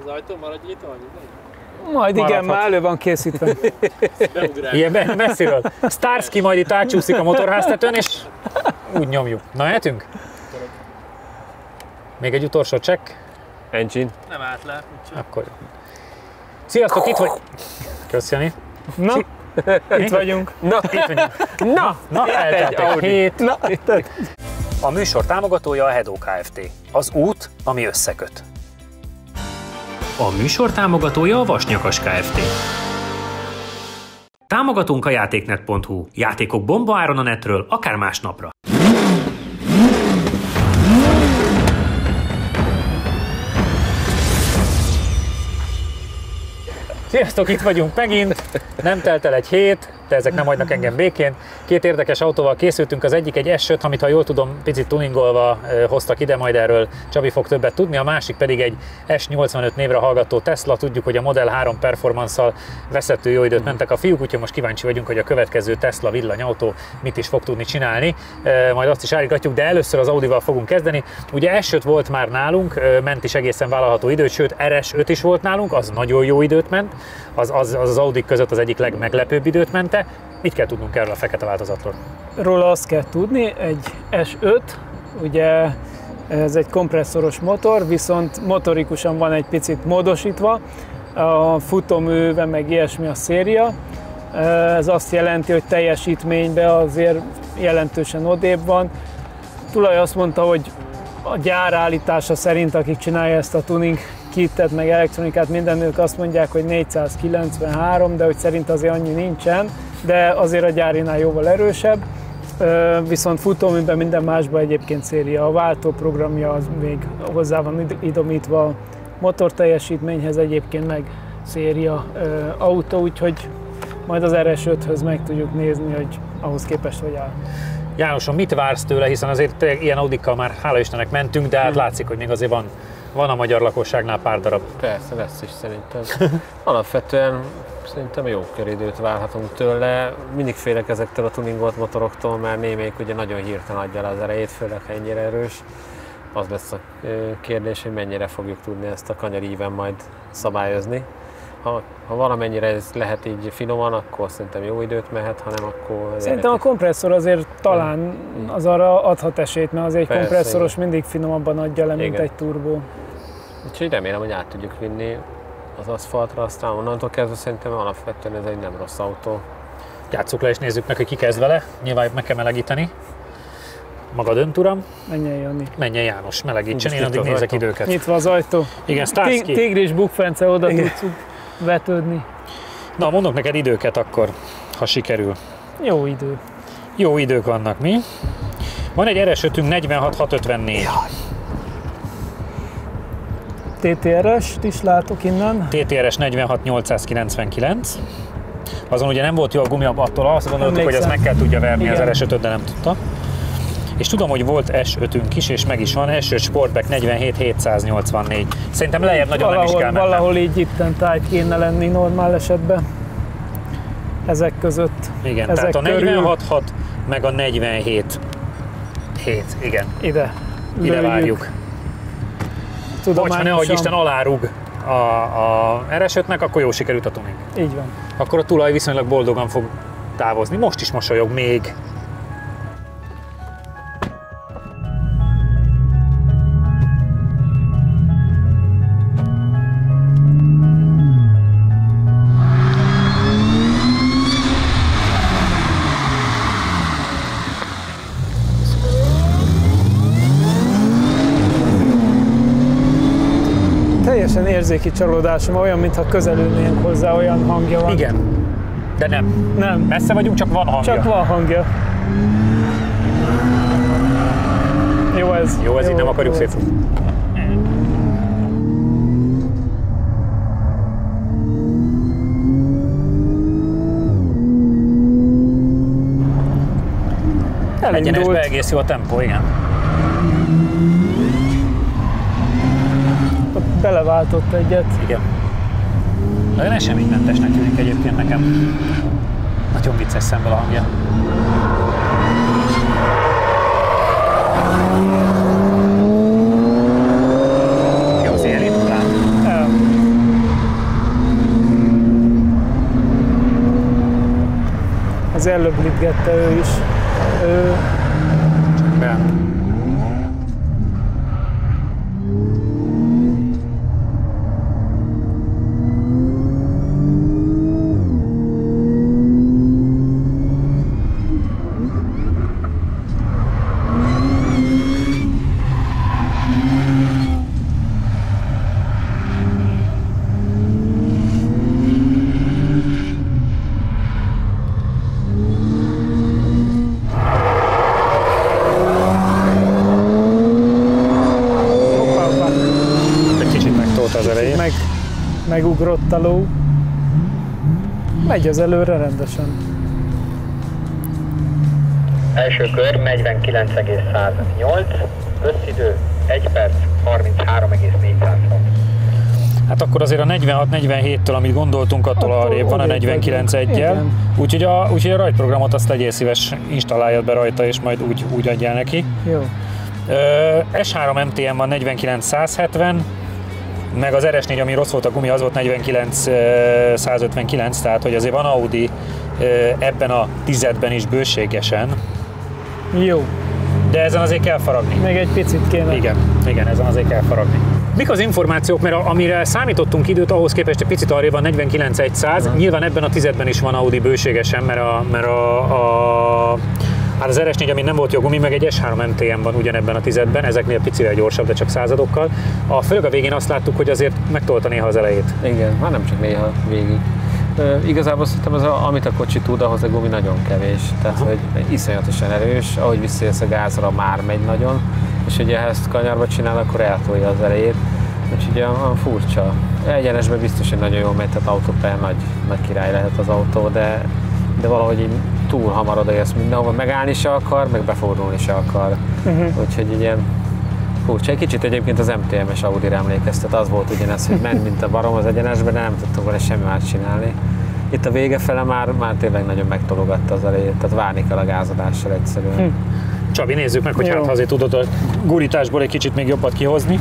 Az ajtó maradj nyitva, vagy? Majd igen, már elő van készítve. Ilyen messziről. Starsky majd itt átcsúszik a motorháztetőn, és úgy nyomjuk. Na, mehetünk? Még egy utolsó csekk. Engine. Nem állt le. Akkor. Sziasztok, itt vagy. Köszönjük. Na, itt vagyunk. Na, itt vagyunk. Na, eltelt egy hét. Na, A műsor támogatója a Hedó Kft. Az út, ami összeköt. A műsor támogatója a Vasnyakas Kft. Támogatunk a játéknet.hu. Játékok bombaáron a netről, akár másnapra. Sziasztok, itt vagyunk megint. Nem telt el egy hét, de ezek nem hagynak engem békén. Két érdekes autóval készültünk, az egyik egy S5, amit ha jól tudom, picit tuningolva hoztak ide, majd erről Csabi fog többet tudni, a másik pedig egy S85 névre hallgató Tesla. Tudjuk, hogy a Model 3 Performance-szal veszettő jó időt mentek a fiúk, úgyhogy most kíváncsi vagyunk, hogy a következő Tesla villanyautó mit is fog tudni csinálni. Majd azt is állítgatjuk, de először az Audival fogunk kezdeni. Ugye S5 volt már nálunk, ment is egészen vállalható időt, sőt RS5 is volt nálunk, az nagyon jó időt ment. Az Audi között az egyik legmeglepőbb időt mente. Mit kell tudnunk erről a fekete változatról? róla azt kell tudni, egy S5, ugye ez egy kompresszoros motor, viszont motorikusan van egy picit módosítva, a futóműve meg ilyesmi a széria. Ez azt jelenti, hogy teljesítményben azért jelentősen odébb van. Tulaj azt mondta, hogy a gyár állítása szerint, akik csinálja ezt a tuning kittet, meg elektronikát, mindenők azt mondják, hogy 493, de hogy szerint azért annyi nincsen, de azért a gyárinál jóval erősebb. Viszont futóműben minden másban egyébként széria. A váltóprogramja az még hozzá van idomítva a motor teljesítményhez, egyébként meg széria autó, úgyhogy majd az RS5-höz meg tudjuk nézni, hogy ahhoz képest hogy áll. Jánosom, mit vársz tőle, hiszen azért ilyen Audikkal már hála Istennek mentünk, de hát látszik, hogy még azért van a magyar lakosságnál pár darab. Persze, lesz is szerintem. Alapvetően szerintem jó köridőt várhatunk tőle. Mindig félek ezektől a tuningolt motoroktól, mert némelyik ugye nagyon hirtelen adja le az erejét, főleg ha ennyire erős. Az lesz a kérdés, hogy mennyire fogjuk tudni ezt a kanyaríven majd szabályozni. Ha valamennyire ez lehet így finoman, akkor szerintem jó időt mehet, ha nem, akkor... Szerintem a kompresszor azért talán az arra adhat esélyt, mert az egy kompresszoros mindig finomabban adja le, mint egy turbó. Úgyhogy remélem, hogy át tudjuk vinni az aszfaltra, aztán onnantól kezdve szerintem alapvetően ez egy nem rossz autó. Játsszuk le és nézzük meg, hogy ki kezd vele. Nyilván meg kell melegíteni. Maga dönt, uram. Menjen, Jani. Menjen, János, melegítsen, én addig nézek időket. Nyitva az ajtó. Igen, Starsky. Tigris bukfence, oda tudsz vetődni. Na, mondok neked időket akkor, ha sikerül. Jó idő. Jó idők vannak, mi? Van egy RS5-ünk 46654. TTRS-t is látok innen. TTRS 46899. Azon ugye nem volt jó a gumi, attól azt gondoltuk, hogy ez meg kell tudja verni. Igen. Az RS5-öt, de nem tudta. És tudom, hogy volt S5-ünk is, és meg is van, S5 Sportback 47784. Szerintem lejjebb nagyon nem is kell mennem. Valahol így itten tájt kéne lenni normál esetben. Ezek között. Igen, ezek tehát a 466 meg a 477. Igen. Ide várjuk. Hogyha nehogy Isten alárug a RS5-nek, akkor jó sikerült a tuning. Így van. Akkor a tulaj viszonylag boldogan fog távozni. Most is mosolyog még. Teljesen érzéki csalódásom, olyan, mintha közelülnénk hozzá, olyan hangja van. Igen, de nem. Nem. Messze vagyunk, csak van hangja. Csak van hangja. Jó ez. Jó, ez így nem akarjuk szétfutni. Egyenesbe egész jó a tempó, igen. Beleváltott egyet. Igen. Nagyon eseménymentesnek tűnik egyébként nekem. Nagyon vicces szemből a hangja. Jó, az ilyen talán. az előbb litgette ő is. Be. Megugrott a ló. Megy az előre rendesen. Első kör 49,108, összidő 1 perc 33,406. Hát akkor azért a 46-47-től, amit gondoltunk, attól arrébb van a 49-1-jel. Úgyhogy a rajtprogramot azt legyél szíves, installáljad be rajta, és majd úgy adjál neki. Jó. S3 MTM van 49-170, meg az RS4, ami rossz volt a gumi, az volt 49-159, tehát hogy azért van Audi ebben a 10-ben is bőségesen. Jó. De ezen azért kell faragni. Még egy picit kéne. Igen, ezen azért kell faragni. Mik az információk, mert amire számítottunk időt, ahhoz képest egy picit arrébb van 49-100. Nyilván ebben a 10-ben is van Audi bőségesen, mert hát az RS4, ami nem volt jó gumi, meg egy S3 MTM van ugyanebben a 10-ben, ezeknél picivel gyorsabb, de csak századokkal. Főleg a végén azt láttuk, hogy azért megtolta néha az elejét. Igen, hát nem csak néha végig. Igazából szerintem amit a kocsi tud, ahhoz a gumi nagyon kevés. Tehát, hogy iszonyatosan erős, ahogy visszajössz a gázra, már megy nagyon, és ugye ha ezt kanyarba csinál, akkor eltolja az elejét. Úgyhogy olyan furcsa. Egyenesben biztos, hogy nagyon jól megy, tehát autópályán nagy király lehet az autó, de valahogy így túl hamar odaérsz mindenhova, megállni se akar, meg befordulni se akar. Úgyhogy ilyen furcsa. Egy kicsit egyébként az MTM-es Audi-ra emlékeztet, az volt ugyanez, hogy ment, mint a barom az egyenesben, de nem tudtunk vele semmi más csinálni. Itt a vége fele már tényleg nagyon megtologatta az elejét, tehát várni kell a gázadással egyszerűen. Csabi, nézzük meg, hogy hát azért tudod a gurításból egy kicsit még jobbat kihozni.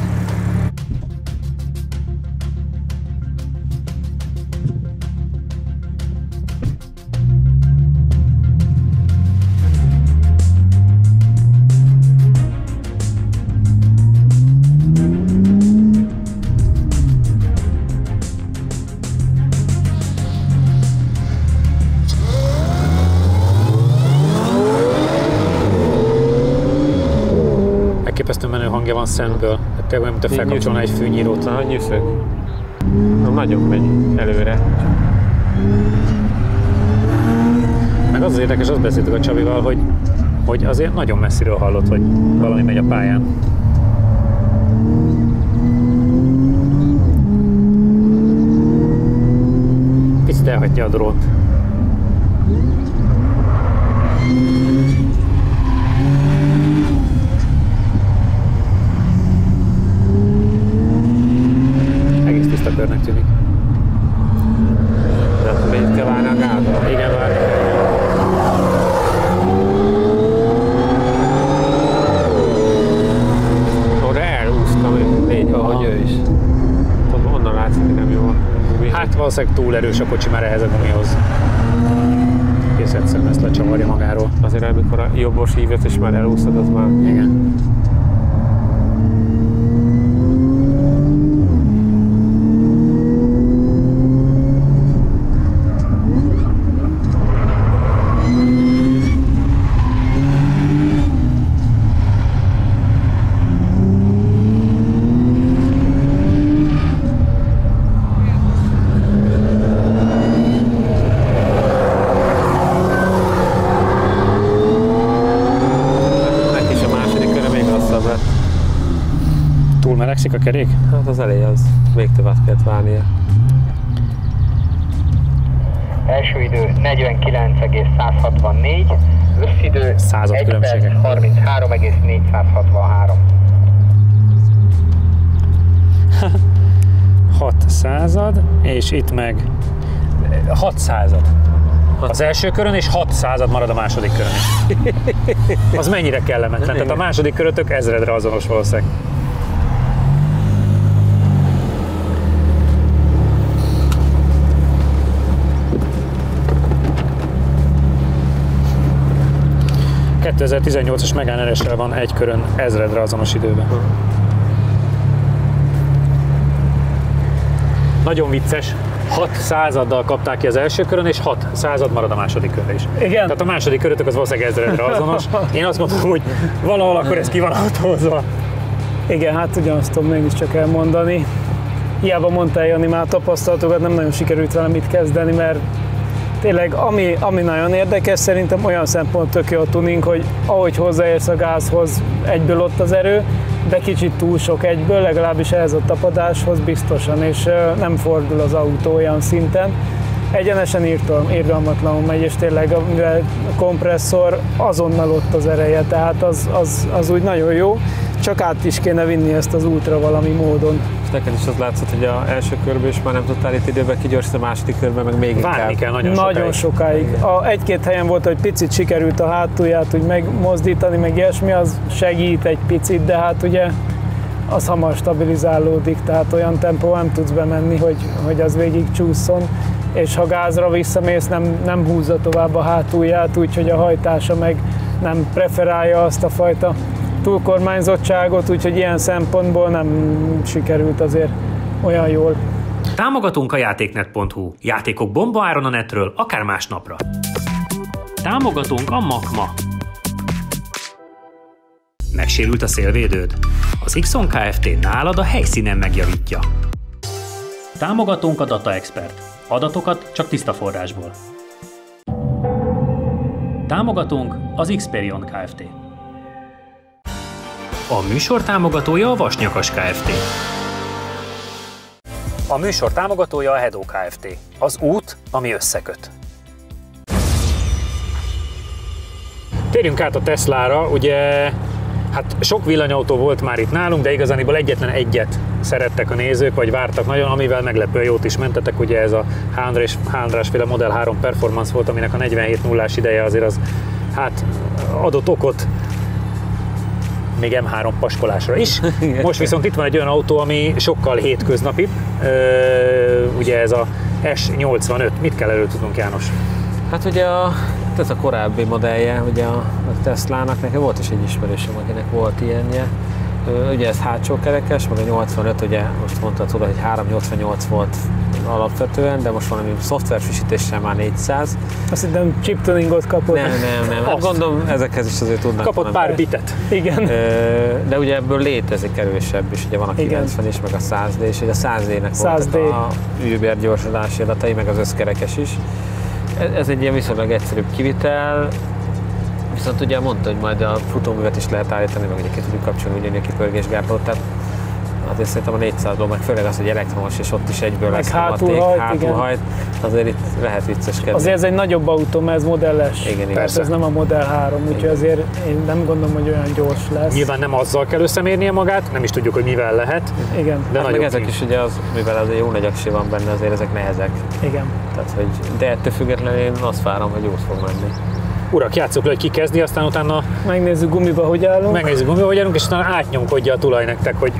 Elképesztő menő hangja van szemből. Tényleg olyan, mint a felkapcsolna egy fűnyírót. Na, nyűszög. Nagyon megy előre. Meg az érdekes, azt beszéltük a Csabival, hogy azért nagyon messziről hallott, hogy valami megy a pályán. Picit elhagyja a drónt. Körnek tűnik. De akkor itt kell várni a gázra? Igen, várni. Orra elhúztam, ahogy ő is. Onnan látszik, hogy nem jó. Hát valószínűleg túl erős a kocsi már ehhez a gumihoz. Kész egyszerűen ezt lecsavarja magáról. Azért amikor a jobbos hívet és már elhúztad, az már... Igen. Melegszik a kerék? Hát az elejé az. Még többet kellett várnia. Első idő 49,164, összidő 1 perc 33,463. 6 század, és itt meg 6 század. Az első körön, és 6 század marad a második körön is. Az mennyire kellemetlen. Tehát a második körötök ezredre azonos valószínűleg. 2018-as Megane RS-rel van egy körön ezredre azonos időben. Nagyon vicces, 6 századdal kapták ki az első körön, és 6 század marad a második körre is. Igen. Tehát a második körötök az valószínűleg ezredre azonos. Én azt mondom, hogy valahol akkor ez ki van autózva. Igen, hát ugyanazt tudom én is csak elmondani. Hiába mondtál, Jani, már tapasztalatokat, nem nagyon sikerült vele mit kezdeni, mert tényleg ami nagyon érdekes, szerintem olyan szempont tök jó a tuning, hogy ahogy hozzáérsz a gázhoz, egyből ott az erő, de kicsit túl sok egyből, legalábbis ehhez a tapadáshoz biztosan, és nem fordul az autó olyan szinten. Egyenesen irgalmatlanul megy, és tényleg a kompresszor azonnal ott az ereje, tehát az úgy nagyon jó, csak át is kéne vinni ezt az útra valami módon. És neked is az látszott, hogy az első körben is már nem tudtál itt időben kigyorsítani, a második körben meg még inkább. Várni kell Nagyon sokáig. Egy-két helyen volt, hogy picit sikerült a hátulját úgy megmozdítani, meg ilyesmi, az segít egy picit, de hát ugye az hamar stabilizálódik, tehát olyan tempóban nem tudsz bemenni, hogy az végig csúszson, és ha gázra visszamész, nem húzza tovább a hátulját, úgyhogy a hajtása meg nem preferálja azt a fajta túlkormányzottságot, úgyhogy ilyen szempontból nem sikerült azért olyan jól. Támogatunk a játéknet.hu. Játékok bombaáron a netről, akár másnapra. Támogatunk a Makma. Megsérült a szélvédőd? Az Xon Kft. Nálad a helyszínen megjavítja. Támogatunk a Data Expert. Adatokat csak tiszta forrásból. Támogatunk az Xperion Kft. A műsor támogatója a Vasnyakas Kft. A műsor támogatója a Hedo Kft. Az út, ami összeköt. Térjünk át a Teslára, ugye hát sok villanyautó volt már itt nálunk, de igazániból egyetlen egyet szerettek a nézők, vagy vártak nagyon, amivel meglepően jót is mentetek, ugye ez a H&R-féle Model 3 Performance volt, aminek a 47.0-ás ideje azért az hát adott okot még M3 paskolásra is. Most viszont itt van egy olyan autó, ami sokkal hétköznapibb, ugye ez a S85. Mit kell erről tudnunk, János? Hát ugye ez a korábbi modellje, ugye a Teslának, nekem volt is egy ismerősöm, akinek volt ilyenje. Ugye ez hátsó kerekes, meg a 85, ugye most mondtad, hogy 388 volt alapvetően, de most valami szoftverfrissítéssel már 400. Azt hiszem chip tuningot kapott. Nem. Hát gondolom ezekhez is azért tudnak. Kapott pár bitet. Igen. De ugye ebből létezik erősebb is, ugye van a 90 is, meg a 100D, és ugye a 100D-nek voltak a Uber gyorsulási adatai, meg az összkerekes is. Ez egy ilyen viszonylag egyszerűbb kivitel, viszont ugye mondta, hogy majd a futóművet is lehet állítani, meg ugye ki tudjuk kapcsolni ugyanilyen kipörgésgátlót, tehát azért szerintem a 400-ból, meg főleg az, hogy elektromos, és ott is egyből lesz hátulhajt, azért itt lehet vicceskedni. Azért ez egy nagyobb autó, mert ez modelles. Igen, persze ez nem a Model 3, úgyhogy azért én nem gondolom, hogy olyan gyors lesz. Nyilván nem azzal kell összemérnie magát, nem is tudjuk, hogy mivel lehet. Igen. De hát meg ezek is ugye, mivel az jó nagy aksi van benne, azért ezek nehezek. Igen. Tehát, hogy, de ettől függetlenül én azt várom, hogy jót fog menni. Urak, játsszuk le, hogy ki kezdi, aztán utána megnézzük gumiba, hogy állunk. És utána átnyomkodja a tulaj nektek, hogy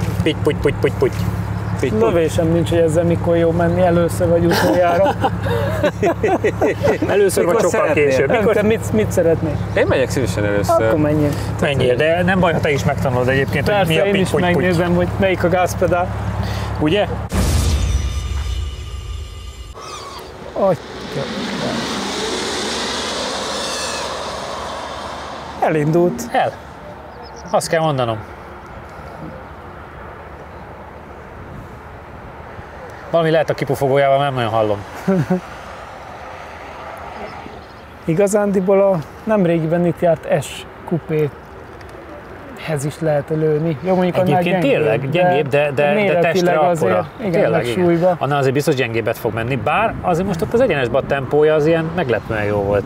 pitty. Lövésem nincs, hogy ezzel mikor jó menni, először vagy utoljára. Először vagy sokkal később. Te mit szeretnél? Én megyek szívesen először. Akkor menjél. Menjél, de nem baj, ha te is megtanulod egyébként, persze, hogy mi a én is megnézem, hogy melyik a gázpedál. Ugye? Elindult. Azt kell mondanom. Valami lehet a kipufogójával, nem nagyon hallom. Igazándiból nemrégiben itt járt S kupéhez is lehet lőni. Jó, mondjuk egyébként tényleg gyengébb, de testre akkora. Igen, súlyba. Annál azért biztos gyengébbet fog menni, bár azért most ott az egyenesben a tempója az ilyen meglepően jó volt.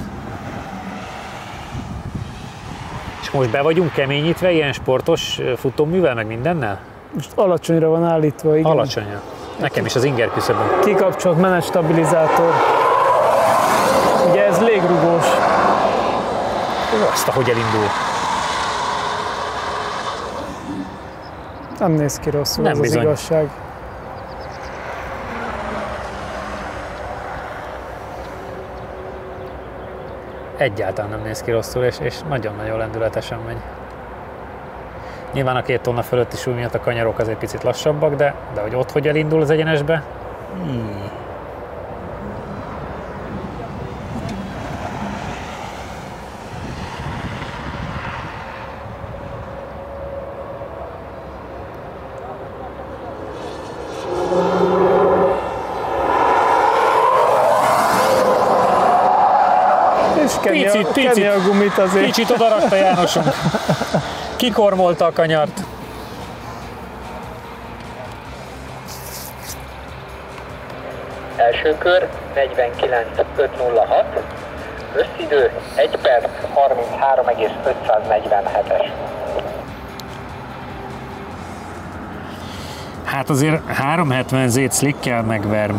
És most be vagyunk keményítve ilyen sportos futóművel, meg mindennel? Most alacsonyra van állítva, igen. Alacsonyra. Nekem is az inger küszöbön. Kikapcsolt menetstabilizátor. Ugye ez légrugós. Azt, ahogy elindul. Nem néz ki rosszul, nem ez bizony. Az igazság. egyáltalán nem néz ki rosszul, és nagyon-nagyon lendületesen megy. Nyilván a 2 tonna fölötti súly miatt a kanyarok azért picit lassabbak, de hogy ott hogy elindul az egyenesbe. Kenni a gumit azért. Kicsit odarakta Jánosunk. Kikormolta a kanyart. Első kör 49.506, összidő 1 perc 33,547-es. Hát azért 370 Z slickkel megver,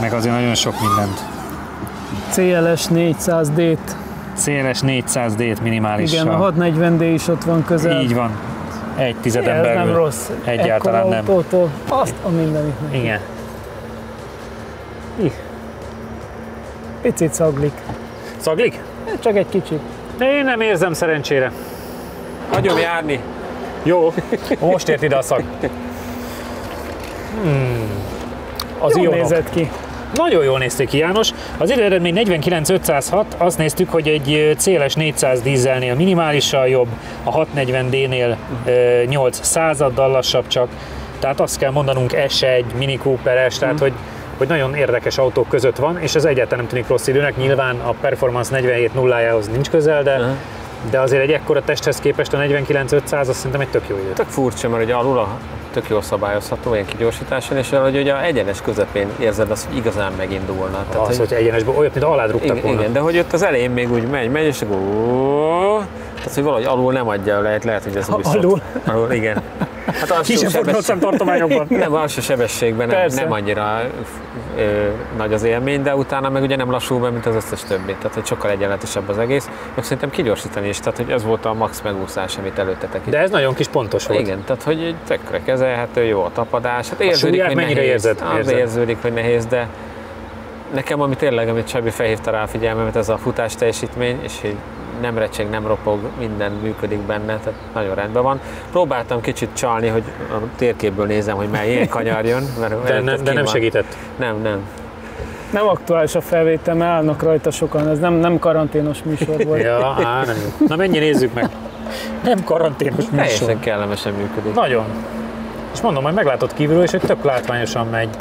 meg azért nagyon sok mindent. CLS 400D-t. CLS 400D-t minimálisan. Igen, a 640D is ott van közel. Így van. Egy tizeden belül. Ez nem rossz. Egyáltalán nem. Autótól azt a mindenit. Igen. Picit szaglik. Szaglik? Csak egy kicsit. Én nem érzem szerencsére. Hagyom járni. Jó, most ért ide a szag. Az Jól Ionok. nézett ki. Nagyon jól nézték ki, János. Az időeredmény 49506, azt néztük, hogy egy CLS 400 dízelnél minimálisan jobb, a 640D-nél 800-addal lassabb csak. Tehát azt kell mondanunk S1, Mini Cooper-es, tehát hogy nagyon érdekes autók között van, és ez egyáltalán nem tűnik rossz időnek. Nyilván a Performance 47 nullájához nincs közel, de azért egy ekkora testhez képest a 49500 azt szerintem egy tök jó idő. Tök furcsa, mert ugye alul tök jól szabályozható, ilyen kigyorsításon, és hogy ugye egyenes közepén érzed azt, hogy igazán megindulna. Tehát, az, hogy egyenesben olyat, mint alád rúgtak volna. Igen, de hogy ott az elején még úgy megy, és akkor tehát, hogy valahogy alul nem adja, lehet, hogy ez Alul? Alul, igen. Hát Kisebb forgalomszám tartományokban. Nem, alsó sebességben nem annyira nagy az élmény, de utána meg ugye nem lassul be, mint az összes többi. Tehát, hogy sokkal egyenletesebb az egész, meg szerintem kigyorsítani is, tehát, hogy ez volt a max megúszás, amit előttetek itt. De ez nagyon kis pontos volt. Igen, tehát, hogy tökre kezelhető, jó a tapadás. Hát érződik, hogy mennyire nehéz. érzed? Érződik, hogy nehéz, de nekem, amit Csabi felhívta rá a figyelmemet, ez a futás teljesítmény, és hogy nem recseg, nem ropog, minden működik benne, tehát nagyon rendben van. Próbáltam kicsit csalni, hogy a térképből nézem, hogy mely ilyen kanyar jön. De nem segített. Nem. Nem aktuális a felvétel, mert állnak rajta sokan, ez nem karanténos műsor volt. Ja, nem jó. Na mennyi nézzük meg. Nem karanténos műsor. Teljesen kellemesen működik. Nagyon. És mondom, hogy meglátod kívülről, és hogy tök látványosan megy.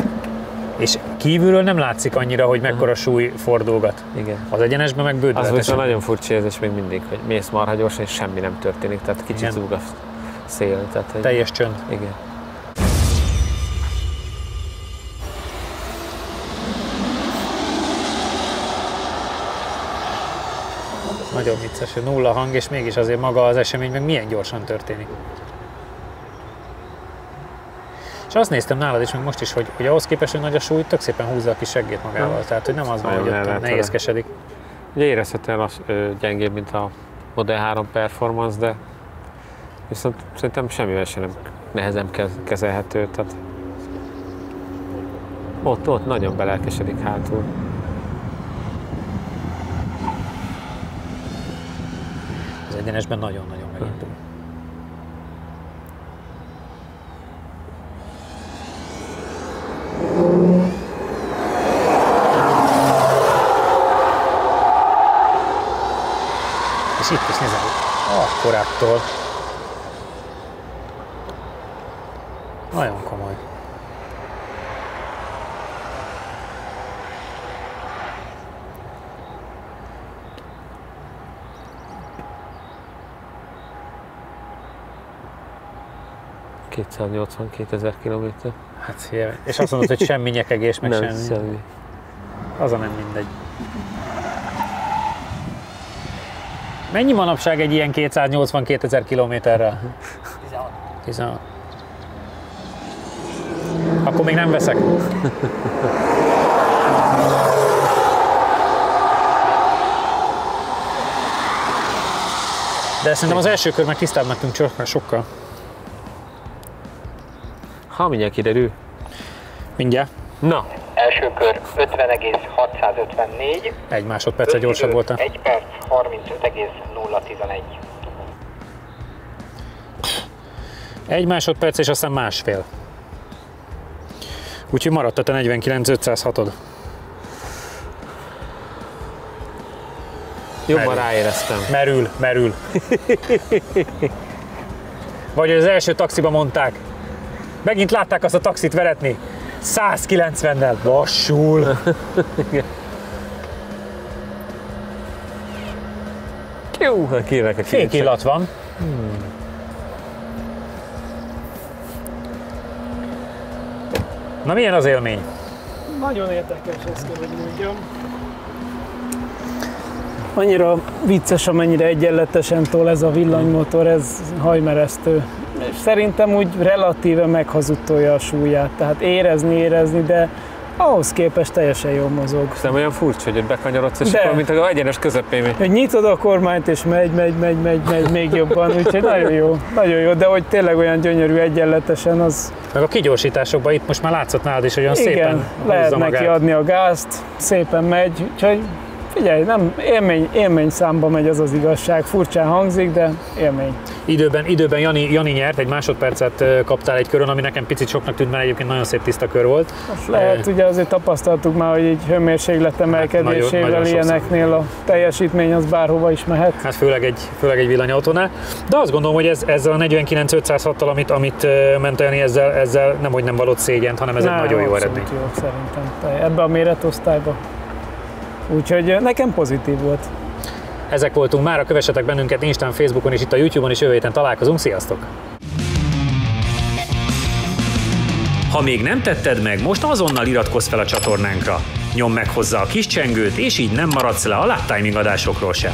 És kívülről nem látszik annyira, hogy mekkora súly fordulgat. Igen. Az egyenesben meg bődületesen. Az viszont nagyon furcsa érzés még mindig, hogy mész marha gyorsan, és semmi nem történik, tehát kicsit zúg a szél. Tehát, hogy... Teljes csönd. Igen. Nagyon vicces, hogy nulla hang, és mégis azért maga az esemény meg milyen gyorsan történik. És azt néztem nálad is, meg most is, hogy ahhoz képest, hogy nagy a súly, tök szépen húzza a kis seggét magával. Tehát, hogy nem az van, hogy ott nehézkesedik. Ugye érezhetően gyengébb, mint a Model 3 Performance, de viszont szerintem semmivel sem nehezen kezelhető. Tehát ott nagyon belelkesedik hátul. Az egyenesben nagyon-nagyon megindul. És itt is nézem, akkorától. Nagyon komoly. ...282 000 kilométer. Hát, és azt mondod, hogy semmi nyekegés, meg nem, semmi. Az a nem mindegy. Mennyi manapság egy ilyen 282 000 kilométerrel? 16. Akkor még nem veszek. De szerintem az első kör meg tisztább mentünk csak sokkal. Ha mindjárt kiderül. Mindjárt. Na, Első kör 50,654. 1 másodperccel gyorsabb voltál. 1 perc 35,011. 1 másodperc és aztán másfél. Úgyhogy maradt a te 49.506-od. Jobban ráéreztem. Merül. Vagy az első taxiba mondták. Megint látták azt a taxit veretni. 190-nel. Lassul. Jó, kérlek egy Fénykillat van. Na milyen az élmény? Nagyon érdekes, ezt kell, hogy mondjam. Annyira vicces, amennyire egyenletesen tol ez a villanymotor, ez hajmeresztő. És szerintem úgy relatíve meghazudtolja a súlyát, tehát érezni, de ahhoz képest teljesen jól mozog. Nem olyan furcsa, hogy bekanyarodsz, és akkor mint a egyenes közepén. Hogy nyitod a kormányt, és megy még jobban, úgyhogy nagyon jó, de hogy tényleg olyan gyönyörű egyenletesen, az... Meg a kigyorsításokban itt most már látszott nálad is, hogy olyan igen, szépen lehet húzza neki magát. adni a gázt, szépen megy, úgyhogy figyelj, nem élmény számba megy, az az igazság, furcsán hangzik, de élmény. Időben Jani nyert, 1 másodpercet kaptál egy körön, ami nekem picit soknak tűnt, mert egyébként nagyon szép tiszta kör volt. Most lehet, ugye azért tapasztaltuk már, hogy egy hőmérséklet emelkedésével nagyon ilyeneknél a teljesítmény az bárhova is mehet. Hát főleg egy villanyautónál. De azt gondolom, hogy ezzel a 49.506-tal, amit ment Jani, ezzel nemhogy nem valott szégyent, hanem ez egy nagyon jó eredmény. Jó, szerintem. Ebbe a méretosztályba. Úgyhogy nekem pozitív volt. Ezek voltunk mára, kövessetek bennünket Instán, Facebookon és itt a YouTube-on is, jövő héten találkozunk. Sziasztok! Ha még nem tetted meg, most azonnal iratkozz fel a csatornánkra. Nyomd meg hozzá a kis csengőt, és így nem maradsz le a Lap Timing adásokról sem.